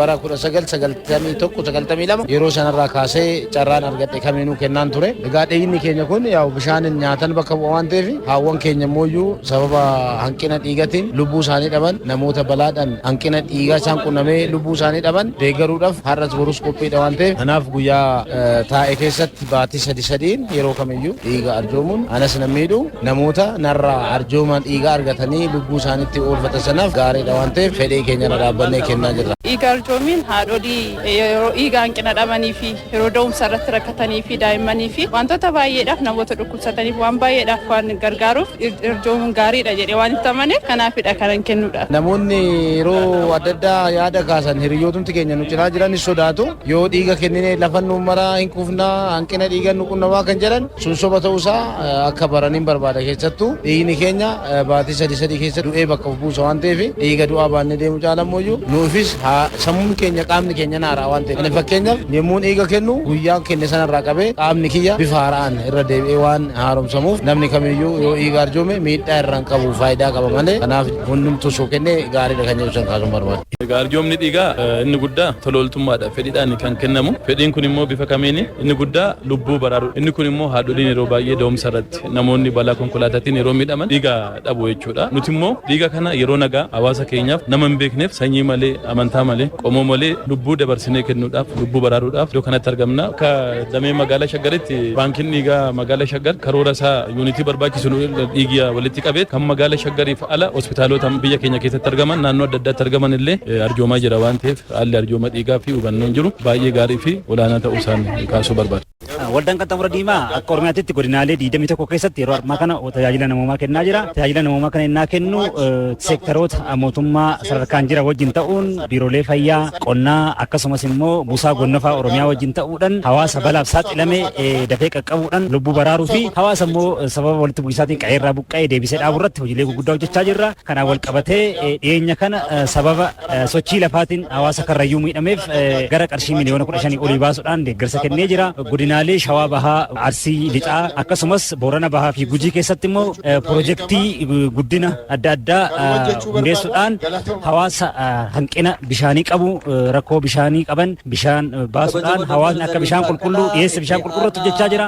bara 1992 yeroo sanarraa kaasee carraan argadhe kamiinuu kennaan ture. Egaa dhiigni keenya kun yaa'u bishaan nyaatan bakka bu'a waan ta'eef haawwan keenya mooyyuu sababa hanqina dhiigatiin lubbuu isaanii dhaban namoota balaadhaan hanqina dhiigaa isaan qunnamee lubbuu isaanii dhaban deeggaruudhaaf har'as borus qophiidha waan ta'eef kanaaf guyyaa taa'e keessatti baatii sadiin yeroo kamiyyuu dhiiga arjoomuun anas nan miidhu namoota narraa arjooman dhiiga argatanii lubbuu isaaniitti oolfatan sanaaf gaariidha waan ta'eef fedhii keenya dhaabbannee kennaa jirra. Dhiiga arjoomiin haadholii yeroo dhiiga hanqina dhabanii fi yeroo da'umsa irratti rakkatanii fi daa'immanii fi wantoota baay'eedhaaf namoota dhukkubsataniif waan baay'eedhaaf waan gargaaruuf arjoomuun gaariidha jedhee waan itti amaneef kanaafidha kanan kennuudha. Namoonni yeroo adda addaa yaada kaasan hiriyootumti keenya nu cinaa jiranis sodaatu yoo dhiiga kennine lafan nu maraa hin kufnaa hanqina dhiiga nu qunnamaa kan jedhan sun soba ta'uusaa akka baraniin barbaada keessattuu dhiigni keenya baatii sadii keessa du'ee bakka buusa waan ta'eef dhiiga du'aa baannee deemu caalamooyyuu nuufis sammuun keenya qaamni keenya naaraa waan ta'eef fakkeenyaaf yemmuu dhiiga kennu guyyaan kenne sanarraa qabee qaamni kiyya bifa haaraan irra deebi'ee waan haaromsamuuf namni kamiyyuu yoo dhiiga arjoome miidhaa irraan qabu faayidaa qaba malee kanaaf hundumtuu soo kennee gaariidha kan jedhu san kaasuun barbaada. Egaa arjoomni dhiigaa inni guddaa tola ooltummaadha fedhiidhaan kan kennamu fedhiin kun immoo bifa kamiini inni guddaa lubbuu baraaru inni kun immoo haadholiin yeroo baay'ee da'umsa irratti namoonni balaa konkolaataatiin yeroo miidhaman dhiiga dhabu jechuudha. Nuti immoo dhiiga kana yeroo nagaa hawaasa keenyaaf nama hin beekneef sanyii malee amantaa malee qomoo malee lubbuu dabarsinee kennuudhaaf lubbuu baraaruudhaaf iddoo kanatti argamna. Akka damee magaalaa Shaggaritti baankiin dhiigaa magaalaa Shaggar karoora isaa yuunitii barbaachisu dhiiga walitti qabee kan magaalaa Shaggariif ala hospitaalota biyya keenya keessatti argaman naannoo adda addaatti argaman illee arjoomaa jira waan ta'eef haalli arjooma dhiigaa fi hubannoon jiru baay'ee gaarii fi olaanaa ta'uu isaan kaasuu barbaada. Waldaan Qaxxaamura Diimaa akka Oromiyaatti godinaalee 21 keessatti yeroo ammaa kana tajaajila namoomaa kennaa jira. Tajaajila namoomaa kana innaa kennu seektaroota mootummaa sadarkaan jira wajjin ta'uun biiroolee fayyaa, qonnaa akkasumas immoo buusaa gonnofaa Oromiyaa wajjin ta'uudhaan hawaasa balaaf saaxilame dafee qaqqabuudhaan lubbuu baraaruu fi hawaasa immoo sababa walitti bu'isaatiin qe'eerraa buqqa'ee deebisee dhaabuu irratti hojiilee gurguddaa hojjechaa jirra. Kanaan wal qabatee dhiyeenya kana sababa sochii lafaatiin hawaasa karrayyuu miidhameef gara qarshii miliyoona 15 olii baasuudhaan deeggarsa kennee jira. Godinaalee Shawaa Bahaa, Arsii Lixaa akkasumas Boorana Bahaa fi Gujii keessatti immoo piroojeektii guddina adda addaa hundeessuudhaan hawaasa hanqina bishaanii qabu rakkoo bishaanii qaban bishaan baasuudhaan hawaasni akka bishaan qulqulluu dhiyeessa bishaan qulqulluu hojjechaa jira.